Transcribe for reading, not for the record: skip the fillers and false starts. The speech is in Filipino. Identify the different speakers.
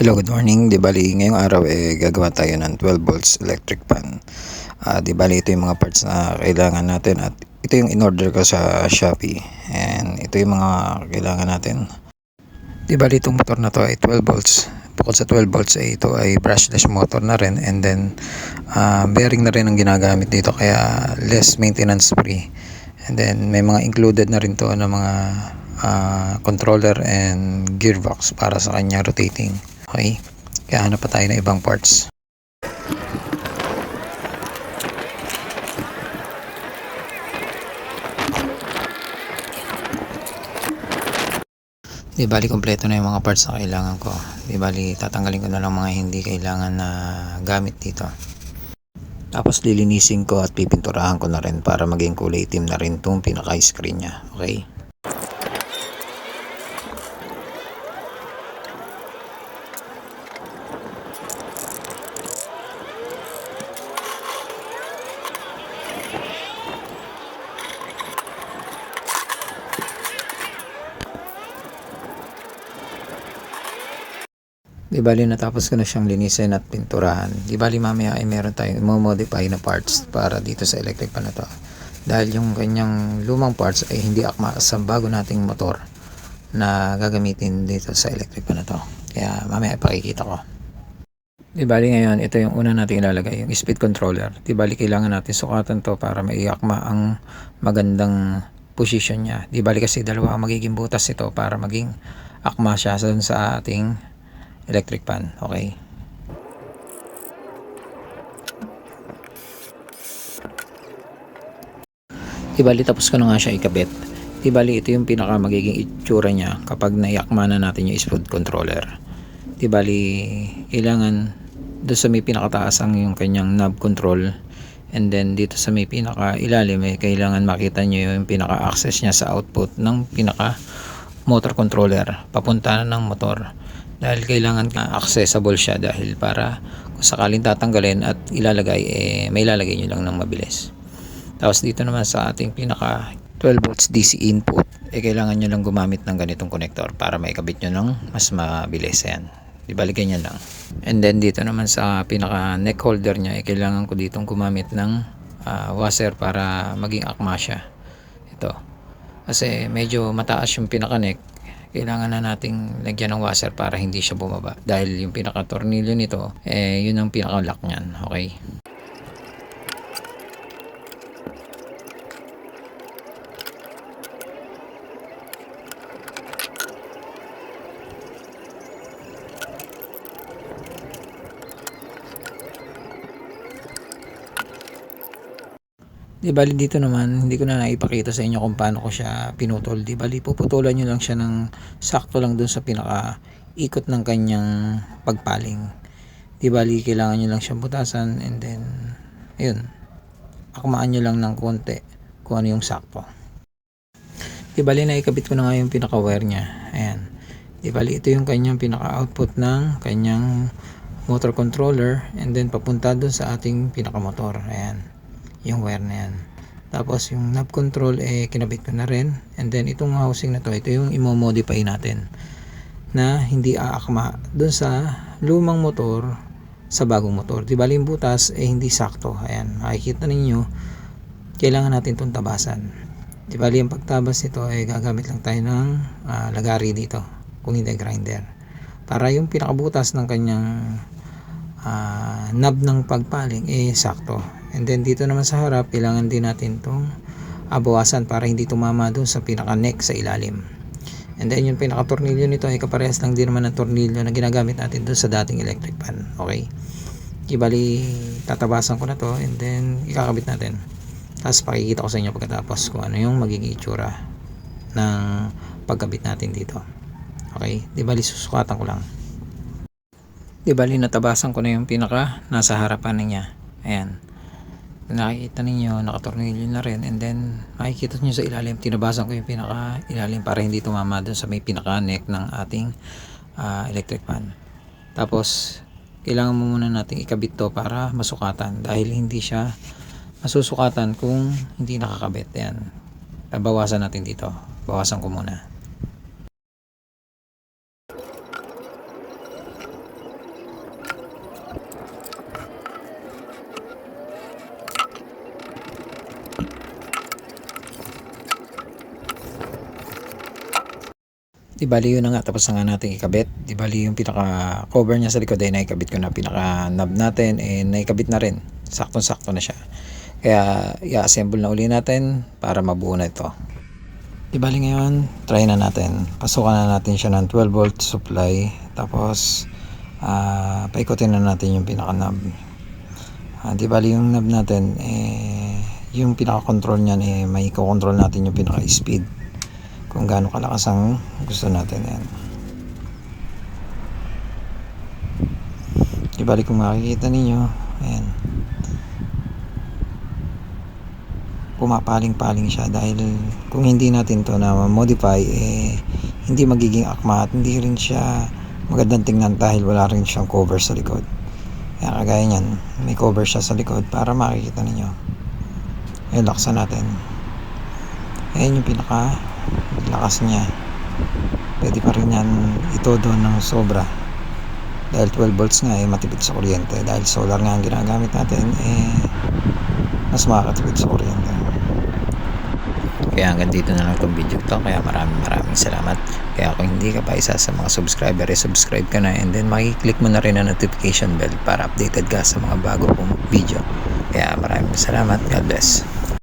Speaker 1: Hello, good morning. Di bali, ngayong araw gagawa tayo ng 12 volts electric fan. Di bali, ito yung mga parts na kailangan natin at ito yung in-order ko sa Shopee. And ito yung mga kailangan natin. Di bali, itong motor na to ay 12 volts. Bukod sa 12 volts ito ay brushless motor na rin, and then bearing na rin ang ginagamit dito, kaya less maintenance free. And then may mga included na rin to na mga controller and gearbox para sa kanya rotating. Okay, kaya hanap pa tayo ng ibang parts. Di bali, kompleto na yung mga parts na kailangan ko. Di bali, tatanggalin ko na lang mga hindi kailangan na gamit dito. Tapos lilinisin ko at pipinturahan ko na rin para maging kulay itim na rin itong pinaka-screen nya. Okay. Di bali, natapos ko na siyang linisin at pinturahan. Di bali, mamaya ay meron tayong modify na parts para dito sa electric pan na to. Dahil yung kanyang lumang parts ay hindi akma sa bago nating motor na gagamitin dito sa electric pan na to. Kaya mamaya ipakikita ko. Di bali, ngayon ito yung una natin ilalagay, yung speed controller. Di bali, kailangan natin sukatan to para maiakma ang magandang position niya. Di bali, kasi dalawa ang magiging butas ito para maging akma siya sa ating electric pan. Okay. Di bali, tapos ko na nga siya ikabit. Di bali, ito yung pinaka magiging itsura niya kapag naiakma na natin yung speed controller. Di bali, kailangan doon sa may pinakataas ang yung kanyang knob control, and then dito sa may pinaka ilalim kailangan makita nyo yung pinaka access niya sa output ng pinaka motor controller papunta ng motor, dahil kailangan accessible siya, dahil para kung sakaling tatanggalin at ilalagay may ilalagay nyo lang ng mabilis. Tapos dito naman sa ating pinaka 12 volts DC input kailangan nyo lang gumamit ng ganitong connector para maikabit nyo ng mas mabilis. Yan, ibalik ganyan lang. And then dito naman sa pinaka neck holder nya kailangan ko ditong gumamit ng washer para maging akma siya. Ito kasi medyo mataas yung pinaka neck, kailangan na nating lagyan ng washer para hindi siya bumaba, dahil yung pinaka tornilyo nito yun ang pinaka lock nyan. Okay. Di bali, dito naman hindi ko na naipakita sa inyo kung paano ko siya pinutol. Di bali, puputulan nyo lang siya ng sakto lang dun sa pinaka ikot ng kanyang pagpaling. Di bali, kailangan nyo lang siyang butasan, and then ayun, akmaan nyo lang ng konti kung ano yung sakto. Di bali, naikabit ko na nga yung pinaka wire nya. Ayan. Di bali, ito yung kanyang pinaka output ng kanyang motor controller, and then papunta dun sa ating pinaka motor. Ayan, yung wire na yan. Tapos yung knob control kinabit ko na rin, and then itong housing na to, ito yung imo-modify natin na hindi aakma dun sa lumang motor sa bagong motor. Di bali, yung butas hindi sakto. Ayan, makikita ninyo, kailangan natin itong tabasan. Di bali, yung pagtabas nito gagamit lang tayo ng lagari dito, kung hindi grinder, para yung pinakabutas ng kanyang knob ng pagpaling sakto. And then dito naman sa harap, kailangan din natin itong bawasan para hindi tumama doon sa pinaka neck sa ilalim. And then yung pinaka tornilyo nito kaparehas lang din naman ng tornilyo na ginagamit natin doon sa dating electric pan. Okay. Ibali, tatabasan ko na to, and then ikakabit natin. Tapos pakikita ko sa inyo pagkatapos kung ano yung magiging itsura ng pagkabit natin dito. Okay. Di bali, susukatan ko lang. Di bali, natabasan ko na yung pinaka nasa harapan niya. Ayan, nakikita ninyo, nakatornilyo na rin, and then makikita nyo sa ilalim, tinabasan ko yung pinaka ilalim para hindi tumama dun sa may pinaka neck ng ating electric fan. Tapos kailangan mo muna nating ikabit to para masukatan, dahil hindi siya masusukatan kung hindi nakakabit. Yan, bawasan natin dito, bawasan ko muna. Di bali yun na nga, tapos na nga natin ikabit. Di bali yung pinaka cover niya sa likod ay naikabit ko na, pinaka knob natin naikabit na rin. Saktong-sakto na siya. Kaya i-assemble na uli natin para mabuo na ito. Di bali ngayon, try na natin. Pasukan na natin siya ng 12 volt supply. Tapos paikutin na natin yung pinaka knob. Di bali yung knob natin yung pinaka control niyan may control natin yung pinaka speed kung gaano kalakas ang gusto natin. Yan. Di bali kung makikita ninyo, ayan, pumapaling-paling siya dahil kung hindi natin to na modify hindi magiging akma at hindi rin siya magandang tingnan dahil wala rin siyang cover sa likod. Kaya kagaya nyan, may cover siya sa likod para makikita ninyo. Ayan, laksan natin. Ayan yung pinaka lakas niya. Pwede pa rin yan itodo ng sobra dahil 12 volts nga matipid sa kuryente. Dahil solar nga ang ginagamit natin mas makakatipid sa kuryente. Kaya hanggang dito na lang itong video to. Kaya maraming salamat. Kaya kung hindi ka pa isa sa mga subscriber, subscribe ka na, and then makiklik mo na rin ang notification bell para updated ka sa mga bago kong video. Kaya maraming salamat. God bless.